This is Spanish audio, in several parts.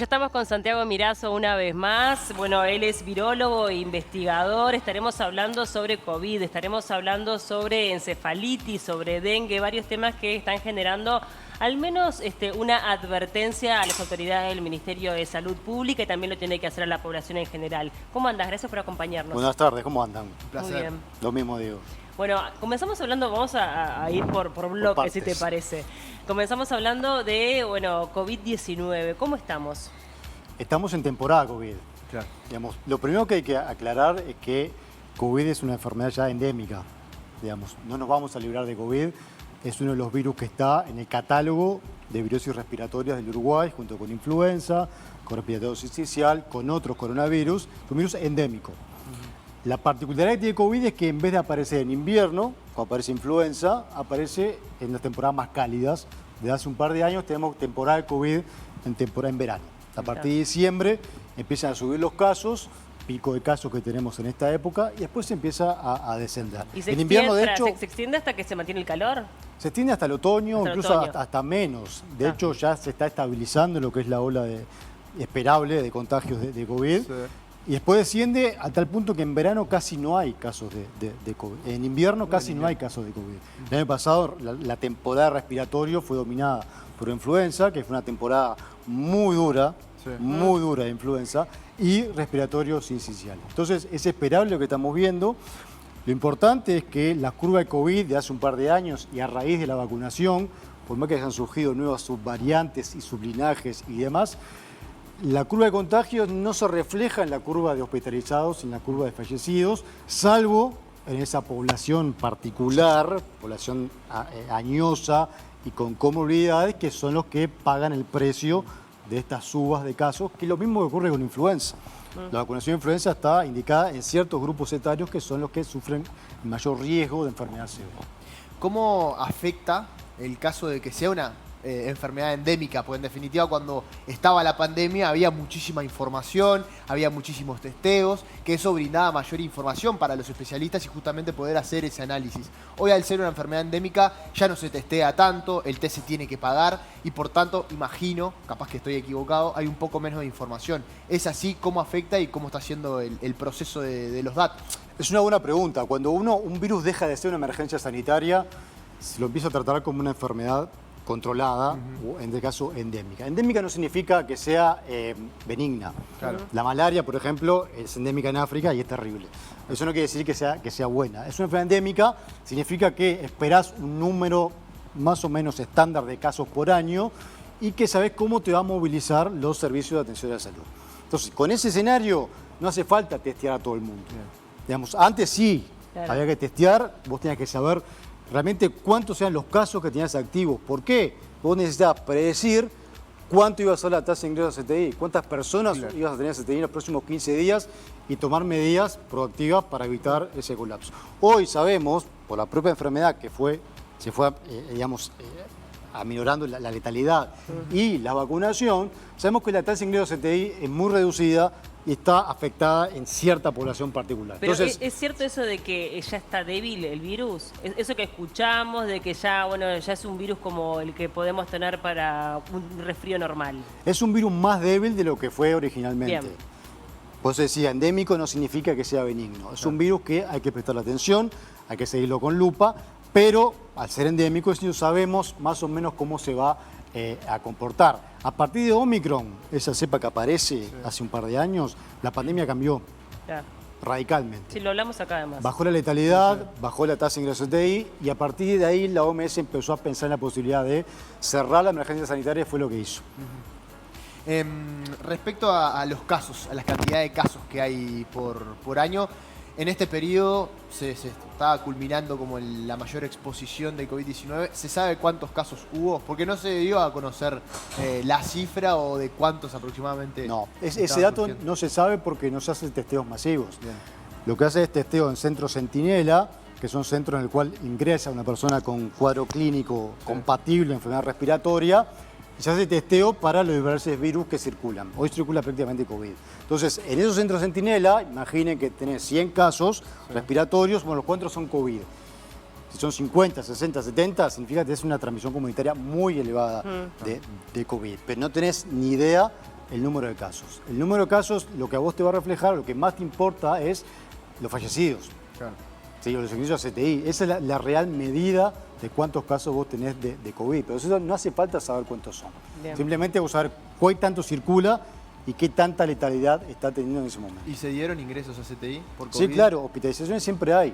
Ya estamos con Santiago Mirazo una vez más. Bueno, él es virólogo e investigador. Estaremos hablando sobre COVID, estaremos hablando sobre encefalitis, sobre dengue, varios temas que están generando al menos una advertencia a las autoridades del Ministerio de Salud Pública y también lo tiene que hacer a la población en general. ¿Cómo andás? Gracias por acompañarnos. Buenas tardes, ¿cómo andan? Un placer. Muy bien. Lo mismo digo. Bueno, comenzamos hablando, vamos a ir por bloques, si te partes. parece. Comenzamos hablando de, bueno, COVID-19. ¿Cómo estamos? Estamos en temporada COVID. Claro. Digamos, lo primero que hay que aclarar es que COVID es una enfermedad ya endémica. Digamos, no nos vamos a librar de COVID. Es uno de los virus que está en el catálogo de virosis respiratorias del Uruguay, junto con influenza, con respiratorio sincicial, con otros coronavirus. Es un virus endémico. La particularidad que tiene COVID es que en vez de aparecer en invierno, cuando aparece influenza, aparece en las temporadas más cálidas. Desde hace un par de años tenemos temporada de COVID en verano. A partir de diciembre empiezan a subir los casos, pico de casos que tenemos en esta época, y después se empieza a descender. ¿Y se En invierno, de hecho, se extiende hasta que se mantiene el calor? se extiende hasta el otoño, Hasta el incluso otoño. hasta menos. De hecho, ya se está estabilizando lo que es la ola esperable de contagios de COVID. Sí. Y después desciende a tal punto que en verano casi no hay casos de COVID. En invierno casi no hay casos de COVID. El año pasado la temporada respiratoria fue dominada por influenza, que fue una temporada muy dura, Sí. muy dura de influenza, y respiratorio sincicial. Entonces es esperable lo que estamos viendo. Lo importante es que la curva de COVID de hace un par de años y a raíz de la vacunación, por más que hayan surgido nuevas subvariantes y sublinajes y demás, la curva de contagios no se refleja en la curva de hospitalizados, en la curva de fallecidos, salvo en esa población particular, población añosa y con comorbilidades, que son los que pagan el precio de estas subas de casos, que es lo mismo que ocurre con influenza. La vacunación de influenza está indicada en ciertos grupos etarios que son los que sufren mayor riesgo de enfermedad severa. ¿Cómo afecta el caso de que sea una enfermedad endémica? Porque en definitiva cuando estaba la pandemia había muchísima información, había muchísimos testeos, que eso brindaba mayor información para los especialistas y justamente poder hacer ese análisis. Hoy al ser una enfermedad endémica ya no se testea tanto, el test se tiene que pagar y por tanto imagino, capaz que estoy equivocado, hay un poco menos de información. ¿Es así? ¿Cómo afecta y cómo está siendo el proceso de los datos? Es una buena pregunta. Cuando un virus deja de ser una emergencia sanitaria, se lo empieza a tratar como una enfermedad controlada, o en este caso endémica. Endémica no significa que sea benigna. Claro. La malaria, por ejemplo, es endémica en África y es terrible. Eso no quiere decir que sea buena. Es una enfermedad endémica, significa que esperás un número más o menos estándar de casos por año y que sabés cómo te va a movilizar los servicios de atención a la salud. Entonces, con ese escenario no hace falta testear a todo el mundo. Digamos, antes sí, Claro. había que testear, vos tenías que saber realmente cuántos eran los casos que tenías activos. ¿Por qué? Vos necesitabas predecir cuánto iba a ser la tasa de ingresos a CTI, cuántas personas ibas a tener CTI en los próximos 15 días y tomar medidas proactivas para evitar ese colapso. Hoy sabemos, por la propia enfermedad que se fue aminorando la letalidad y la vacunación, sabemos que la tasa de ingresos a CTI es muy reducida y está afectada en cierta población particular. Pero Entonces, ¿es cierto eso de que ya está débil el virus? Eso que escuchamos, de que ya, bueno, ya es un virus como el que podemos tener para un resfrío normal. es un virus más débil de lo que fue originalmente. Bien. Vos decía, endémico no significa que sea benigno. Es un virus que hay que prestarle atención, hay que seguirlo con lupa, pero al ser endémico sí sabemos más o menos cómo se va a comportar. A partir de Omicron, esa cepa que aparece hace un par de años, la pandemia cambió Ya. radicalmente. Sí, lo hablamos acá además. Bajó la letalidad, bajó la tasa de ingresos TI y a partir de ahí la OMS empezó a pensar en la posibilidad de cerrar la emergencia sanitaria, fue lo que hizo. Respecto a los casos, a la cantidad de casos que hay por año, en este periodo se está culminando como la mayor exposición del COVID-19. ¿Se sabe cuántos casos hubo? Porque no se dio a conocer la cifra o de cuántos aproximadamente. No, ese estaban dato surgiendo. no se sabe porque no se hacen testeos masivos. Bien. Lo que hace es testeo en centros Centinela, que son centros en el cual ingresa una persona con cuadro clínico compatible a enfermedad respiratoria, y se hace testeo para los diversos virus que circulan. Hoy circula prácticamente COVID. Entonces, en esos centros Centinela, imaginen que tenés 100 casos respiratorios, bueno, los cuantos son COVID. Si son 50, 60, 70, significa que es una transmisión comunitaria muy elevada de COVID. Pero no tenés ni idea el número de casos. El número de casos, lo que a vos te va a reflejar, lo que más te importa es los fallecidos. Claro. Sí, los servicios CTI. Esa es la real medida de cuántos casos vos tenés de COVID. Pero eso no hace falta saber cuántos son. Bien. Simplemente vos saber cuál tanto circula y qué tanta letalidad está teniendo en ese momento. ¿Y se dieron ingresos a CTI por COVID? Sí, claro, hospitalizaciones siempre hay.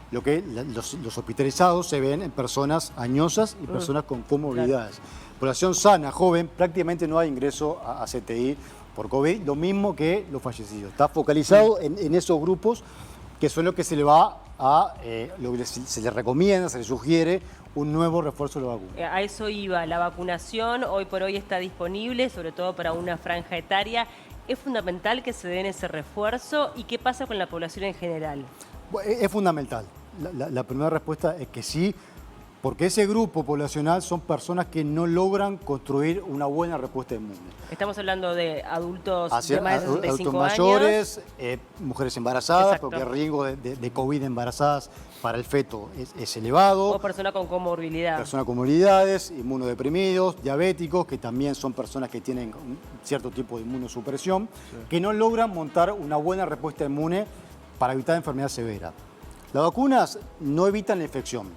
Lo que los hospitalizados se ven en personas añosas y personas con comorbilidades. Población sana, joven, prácticamente no hay ingreso a CTI por COVID, lo mismo que los fallecidos. Está focalizado en esos grupos que son los que se le va a, lo que se le recomienda, se le sugiere un nuevo refuerzo de la vacuna. A eso iba, la vacunación hoy por hoy está disponible, sobre todo para una franja etaria. ¿Es fundamental que se den ese refuerzo? ¿Y qué pasa con la población en general? Bueno, es fundamental. La primera respuesta es que sí, porque ese grupo poblacional son personas que no logran construir una buena respuesta inmune. Estamos hablando de adultos de Hacia más de adultos 65 años. mayores, mujeres embarazadas, Exacto. porque el riesgo de COVID embarazadas para el feto es elevado. O personas con comorbilidad. Personas con comorbilidades, inmunodeprimidos, diabéticos, que también son personas que tienen un cierto tipo de inmunosupresión, que no logran montar una buena respuesta inmune para evitar enfermedad severa. Las vacunas no evitan la infección,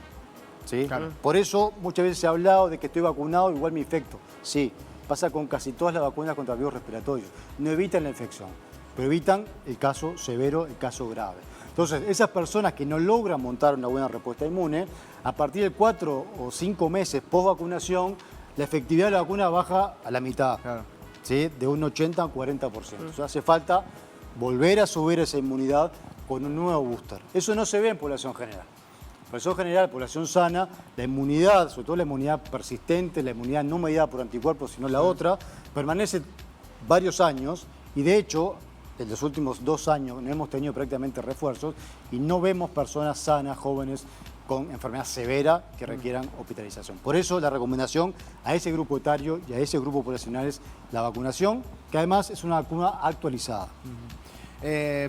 ¿sí? Claro. Por eso muchas veces se ha hablado de que estoy vacunado, igual me infecto. Sí, pasa con casi todas las vacunas contra virus respiratorios. No evitan la infección, pero evitan el caso severo, el caso grave. Entonces, esas personas que no logran montar una buena respuesta inmune, a partir de 4 o 5 meses post vacunación, la efectividad de la vacuna baja a la mitad, Claro. ¿sí? De un 80 a un 40%. O sea, hace falta volver a subir esa inmunidad con un nuevo booster. Eso no se ve en población general. En población general, población sana, la inmunidad, sobre todo la inmunidad persistente, la inmunidad no medida por anticuerpos, sino la otra, permanece varios años y de hecho, en los últimos 2 años no hemos tenido prácticamente refuerzos y no vemos personas sanas, jóvenes, con enfermedad severa que requieran hospitalización. Por eso la recomendación a ese grupo etario y a ese grupo poblacional es la vacunación, que además es una vacuna actualizada.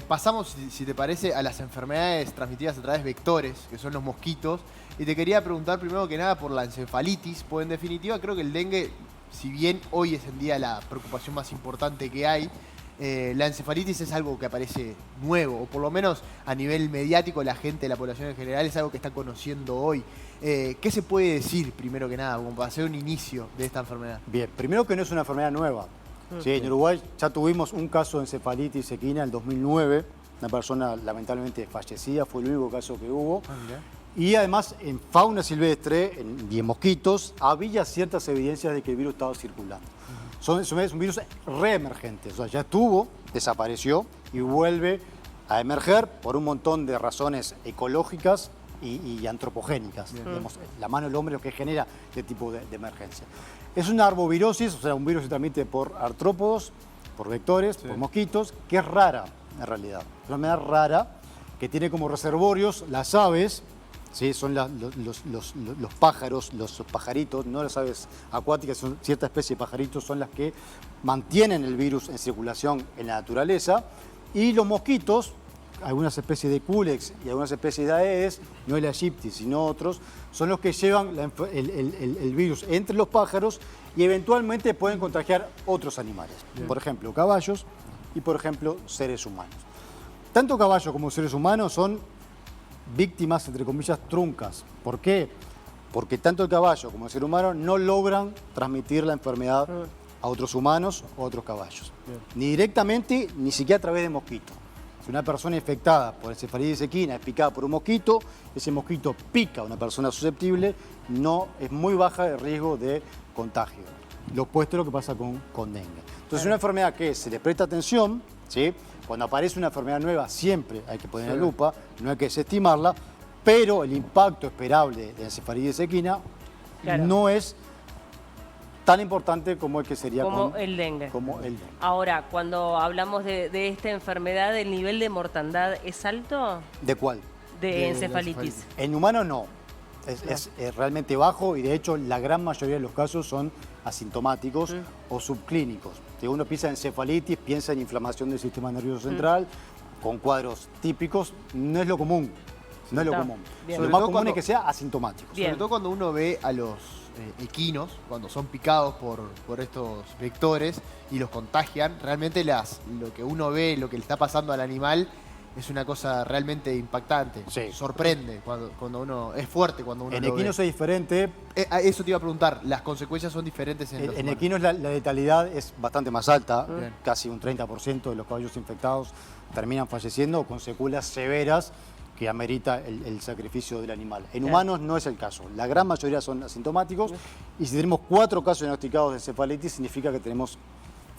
Pasamos, si te parece, a las enfermedades transmitidas a través de vectores, que son los mosquitos. Y te quería preguntar primero que nada por la encefalitis, pues en definitiva creo que el dengue, si bien hoy es en día la preocupación más importante que hay, la encefalitis es algo que aparece nuevo, o por lo menos a nivel mediático la gente, la población en general, es algo que está conociendo hoy. ¿Qué se puede decir, primero que nada, como para hacer un inicio de esta enfermedad? Bien, primero que no es una enfermedad nueva. Sí, en Uruguay ya tuvimos un caso de encefalitis equina en el 2009, una persona lamentablemente fallecida, fue el único caso que hubo. Y además en fauna silvestre y en mosquitos había ciertas evidencias de que el virus estaba circulando. Es un virus reemergente, o sea, ya estuvo, desapareció y vuelve a emerger por un montón de razones ecológicas y antropogénicas. Digamos, la mano del hombre es lo que genera este tipo de emergencia. Es una arbovirosis, o sea, un virus que se transmite por artrópodos, por vectores, por mosquitos, que es rara en realidad. Es una enfermedad rara que tiene como reservorios las aves, ¿sí? Son los pájaros, los pajaritos, no las aves acuáticas, son cierta especie de pajaritos, son las que mantienen el virus en circulación en la naturaleza. Y los mosquitos, algunas especies de Culex y algunas especies de Aedes, no el aegypti, sino otros, son los que llevan el virus entre los pájaros y eventualmente pueden contagiar otros animales. Por ejemplo, caballos y, por ejemplo, seres humanos. Tanto caballos como seres humanos son víctimas, entre comillas, truncas. ¿Por qué? Porque tanto el caballo como el ser humano no logran transmitir la enfermedad a otros humanos o a otros caballos. Ni directamente, ni siquiera a través de mosquitos. Si una persona infectada por encefalitis equina es picada por un mosquito, ese mosquito pica a una persona susceptible, no es muy baja el riesgo de contagio. Lo opuesto a lo que pasa con dengue. Entonces, es una enfermedad que se le presta atención, ¿sí? Cuando aparece una enfermedad nueva siempre hay que poner la lupa, no hay que desestimarla, pero el impacto esperable de encefalitis equina no es tan importante como el que sería como el dengue. Como el dengue. Ahora, cuando hablamos de esta enfermedad, ¿el nivel de mortandad es alto? ¿De cuál? De encefalitis. En humanos no. Es realmente bajo y de hecho la gran mayoría de los casos son asintomáticos o subclínicos. Si uno piensa en encefalitis, piensa en inflamación del sistema nervioso central, con cuadros típicos, no es lo común. No es lo Está. común. Bien. Lo Sobre más todo común es cuando- que sea asintomático. Bien. Sobre todo cuando uno ve a los equinos, cuando son picados por estos vectores y los contagian, realmente lo que uno ve, lo que le está pasando al animal, es una cosa realmente impactante. Sí. Sorprende cuando uno... Es fuerte cuando uno En lo ve. equinos es diferente. Eso te iba a preguntar, las consecuencias son diferentes en los En humanos. equinos la letalidad es bastante más alta. Bien. Casi un 30% de los caballos infectados terminan falleciendo con secuelas severas que amerita el sacrificio del animal. En Claro. humanos no es el caso. La gran mayoría son asintomáticos y si tenemos 4 casos diagnosticados de encefalitis significa que tenemos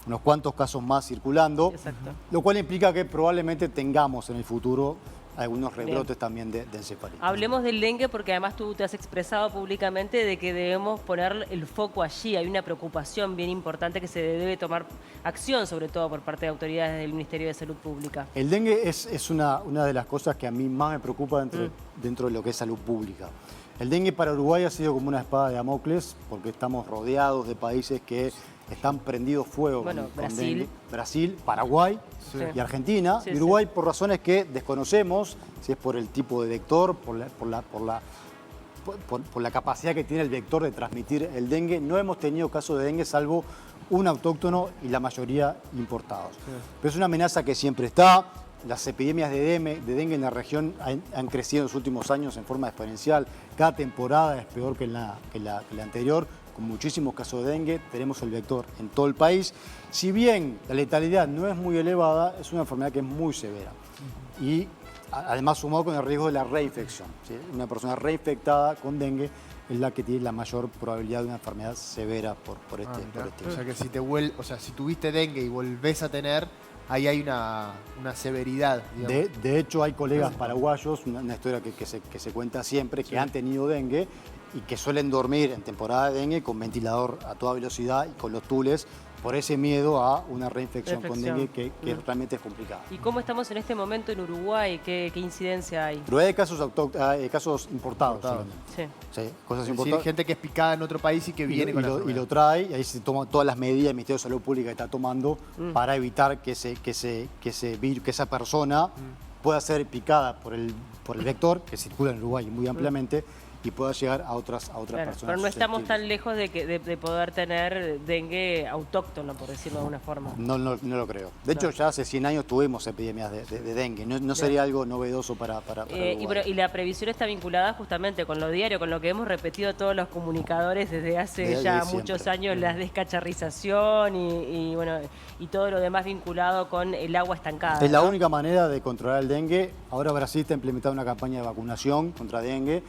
unos cuantos casos más circulando, Exacto. lo cual implica que probablemente tengamos en el futuro algunos rebrotes Bien. también de encefalitis. Hablemos del dengue porque además tú te has expresado públicamente de que debemos poner el foco allí. Hay una preocupación bien importante que se debe tomar acción, sobre todo por parte de autoridades del Ministerio de Salud Pública. El dengue es una de las cosas que a mí más me preocupa dentro de lo que es salud pública. El dengue para Uruguay ha sido como una espada de Damocles porque estamos rodeados de países que están prendidos fuego Bueno, con Brasil. dengue. Brasil, Paraguay Sí. y Argentina. Sí, y Uruguay por razones que desconocemos, si es por el tipo de vector, por la capacidad que tiene el vector de transmitir el dengue, no hemos tenido casos de dengue salvo un autóctono y la mayoría importados. Pero es una amenaza que siempre está. Las epidemias de dengue en la región han crecido en los últimos años en forma exponencial. Cada temporada es peor que la anterior, con muchísimos casos de dengue. Tenemos el vector en todo el país. Si bien la letalidad no es muy elevada, es una enfermedad que es muy severa. Y además sumado con el riesgo de la reinfección. ¿Sí? Una persona reinfectada con dengue es la que tiene la mayor probabilidad de una enfermedad severa por este Mirá. virus. O sea que si tuviste dengue y volvés a tener, ahí hay una severidad. Digamos. De hecho, hay colegas paraguayos, una historia que se cuenta siempre, que han tenido dengue y que suelen dormir en temporada de dengue con ventilador a toda velocidad y con los tules por ese miedo a una reinfección con dengue que realmente es complicada. ¿Y cómo estamos en este momento en Uruguay? ¿Qué incidencia hay? Pero hay casos importados. solamente. Sí. Sí, cosas Es decir, importadas. gente que es picada en otro país y que viene con la y enfermedad. lo trae, y ahí se toman todas las medidas del Ministerio de Salud Pública que está tomando para evitar que esa persona pueda ser picada por el vector que circula en Uruguay muy ampliamente y pueda llegar a otras Claro, personas. pero no estamos tan susceptibles. lejos de poder tener dengue autóctono, por decirlo de alguna forma. No lo creo. De hecho, ya hace 100 años tuvimos epidemias de dengue. No sería algo novedoso para Uruguay. Y la previsión está vinculada justamente con lo diario, con lo que hemos repetido todos los comunicadores desde hace Desde ya siempre. muchos años, la descacharrización y todo lo demás vinculado con el agua estancada. Es la ¿no? única manera de controlar el dengue. Ahora Brasil está implementando una campaña de vacunación contra dengue.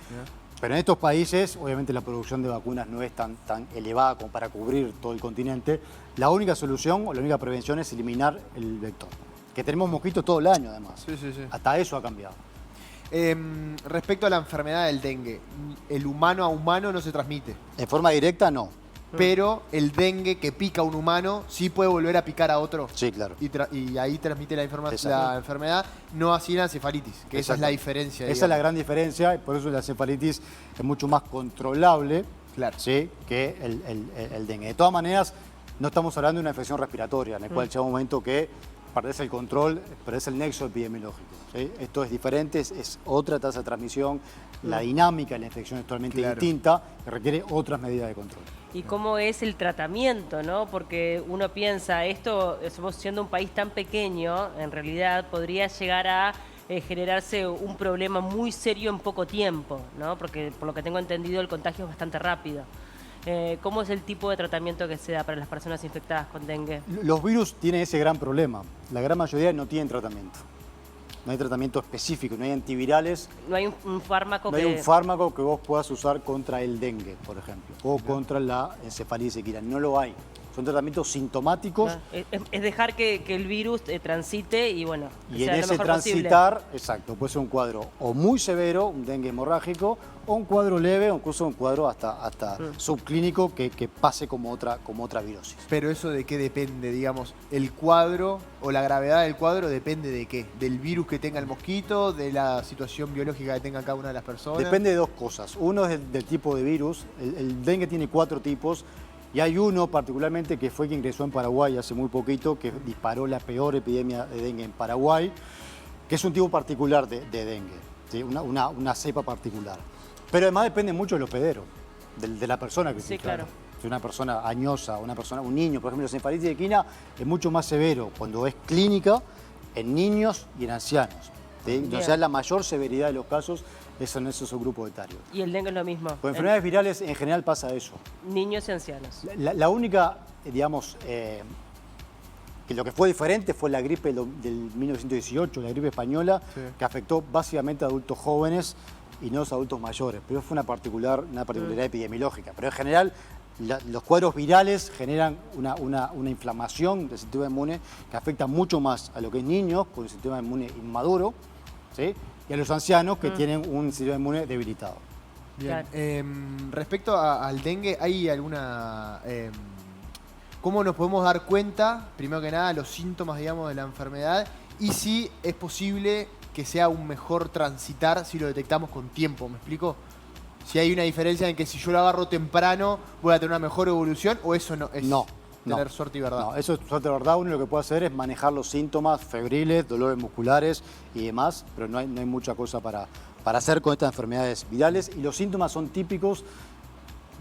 Pero en estos países, obviamente la producción de vacunas no es tan elevada como para cubrir todo el continente. La única solución o la única prevención es eliminar el vector. Que tenemos mosquitos todo el año además. Sí. Hasta eso ha cambiado. Respecto a la enfermedad del dengue, el humano a humano no se transmite. En forma directa, no. Pero el dengue que pica a un humano sí puede volver a picar a otro. Sí, claro. Y ahí transmite la Exacto. enfermedad, no así la encefalitis, que esa es la Exacto. diferencia. Esa es la digamos. gran diferencia, y por eso la encefalitis es mucho más controlable, Claro. ¿sí?, que el dengue. De todas maneras, no estamos hablando de una infección respiratoria, en el cual llega un momento que perdés el control, perdés el nexo epidemiológico. ¿Sí? Esto es diferente, es otra tasa de transmisión, la dinámica de la infección es totalmente Claro. distinta, que requiere otras medidas de control. Y cómo es el tratamiento, ¿no? Porque uno piensa, somos siendo un país tan pequeño, en realidad podría llegar a generarse un problema muy serio en poco tiempo, ¿no? Porque por lo que tengo entendido el contagio es bastante rápido. ¿Cómo es el tipo de tratamiento que se da para las personas infectadas con dengue? Los virus tienen ese gran problema, la gran mayoría no tienen tratamiento. No hay tratamiento específico, no hay antivirales. No hay un fármaco No que... hay un fármaco que vos puedas usar contra el dengue, por ejemplo, o contra la encefalitis equina. No lo hay. Son tratamientos sintomáticos. Es dejar que el virus transite y bueno, que Y en sea lo ese mejor posible. transitar, exacto, puede ser un cuadro o muy severo, un dengue hemorrágico, o un cuadro leve, o incluso un cuadro hasta subclínico que pase como otra virosis. Pero eso de qué depende, digamos, el cuadro o la gravedad del cuadro depende de qué, del virus que tenga el mosquito, de la situación biológica que tenga cada una de las personas. Depende de dos cosas. Uno es del tipo de virus. El dengue tiene 4 tipos. Y hay uno particularmente que fue que ingresó en Paraguay hace muy poquito, que disparó la peor epidemia de dengue en Paraguay, que es un tipo particular de dengue. ¿sí? Una cepa particular. Pero además depende mucho del hospedero, de la persona que Sí, se claro. Si una persona añosa, un niño, por ejemplo, la encefalitis de quina es mucho más severo cuando es clínica en niños y en ancianos. ¿sí? Entonces la mayor severidad de los casos es en esos grupos etarios. Y el dengue es lo mismo. Con enfermedades virales en general pasa eso. Niños y ancianos. La única, digamos, que lo que fue diferente fue la gripe del 1918, la gripe española, Sí. que afectó básicamente a adultos jóvenes y no a los adultos mayores. Pero fue una particularidad epidemiológica. Pero en general, los cuadros virales generan una inflamación del sistema inmune que afecta mucho más a lo que es niños con el sistema inmune inmaduro, ¿sí? Y a los ancianos que tienen un sistema inmune debilitado. Bien. Claro. Respecto al dengue, ¿hay alguna... ¿cómo nos podemos dar cuenta, primero que nada, los síntomas, digamos, de la enfermedad? Y si es posible que sea un mejor transitar si lo detectamos con tiempo, ¿me explico? Si hay una diferencia en que si yo lo agarro temprano voy a tener una mejor evolución, o eso no es tener suerte y verdad. No, eso es suerte y verdad. Uno lo que puede hacer es manejar los síntomas febriles, dolores musculares y demás, pero no hay mucha cosa para hacer con estas enfermedades virales. Y los síntomas son típicos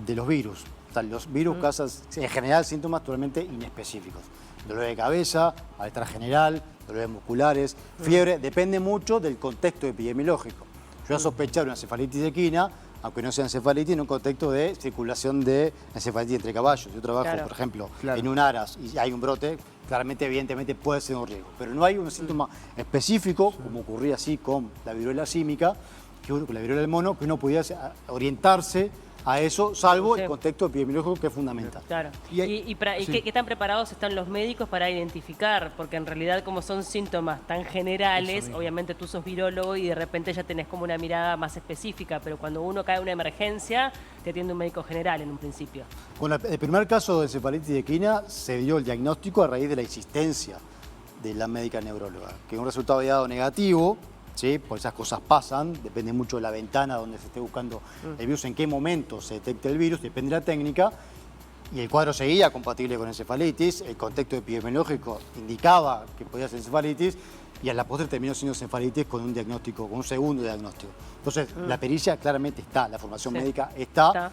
de los virus. O sea, los virus causan en general síntomas totalmente inespecíficos. Dolor de cabeza, malestar general, dolores musculares, fiebre, depende mucho del contexto epidemiológico. Yo voy a sospechar una encefalitis de equina, aunque no sea encefalitis, en un contexto de circulación de encefalitis entre caballos. Yo trabajo, Claro. por ejemplo, Claro. en un aras y hay un brote, claramente, evidentemente, puede ser un riesgo. Pero no hay un síntoma específico, como ocurría así con la viruela símica, con la viruela del mono, que uno pudiera orientarse a eso, salvo Sí. el contexto epidemiológico, que es fundamental. Claro. Y hay- ¿Y sí. qué tan preparados están los médicos para identificar? Porque en realidad, como son síntomas tan generales, obviamente tú sos virólogo y de repente ya tenés como una mirada más específica, pero cuando uno cae en una emergencia, te atiende un médico general en un principio. Con el primer caso de encefalitis de equina se dio el diagnóstico a raíz de la existencia de la médica neuróloga, que un resultado había dado negativo, ¿sí? Pues esas cosas pasan, depende mucho de la ventana donde se esté buscando el virus, en qué momento se detecta el virus, depende de la técnica, y el cuadro seguía compatible con encefalitis, el contexto epidemiológico indicaba que podía ser encefalitis, y a la postre terminó siendo encefalitis con un diagnóstico, con un segundo diagnóstico. Entonces, la pericia claramente está, la formación Sí. médica está, Está.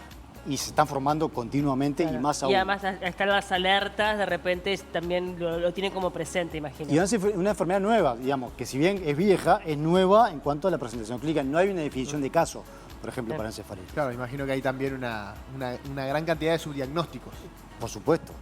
y se están formando continuamente y más aún. Y además están las alertas, de repente también lo tienen como presente, imagino. Y una enfermedad nueva, digamos, que si bien es vieja, es nueva en cuanto a la presentación clínica. No hay una definición de caso, por ejemplo, para encefalitis. Claro, imagino que hay también una gran cantidad de subdiagnósticos. Por supuesto.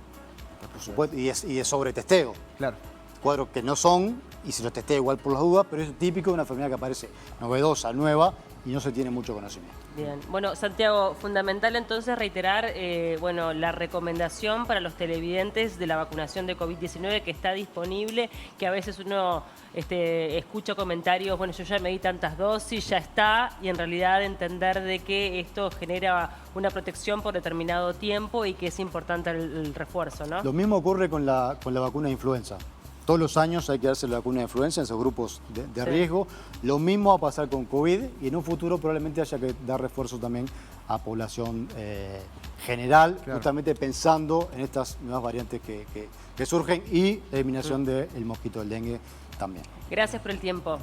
Y de sobretesteo. Claro. Cuadros que no son, y se los testea igual por las dudas, pero es típico de una enfermedad que aparece novedosa, nueva, y no se tiene mucho conocimiento. Bien, bueno, Santiago, fundamental entonces reiterar bueno, la recomendación para los televidentes de la vacunación de COVID-19 que está disponible, que a veces uno escucha comentarios, bueno, yo ya me di tantas dosis, ya está, y en realidad entender de que esto genera una protección por determinado tiempo y que es importante el refuerzo, ¿no? Lo mismo ocurre con la vacuna de influenza. Todos los años hay que darse la vacuna de influenza en esos grupos de Sí. riesgo. Lo mismo va a pasar con COVID y en un futuro probablemente haya que dar refuerzo también a población general, Claro. justamente pensando en estas nuevas variantes que surgen y la eliminación del mosquito del dengue también. Gracias por el tiempo.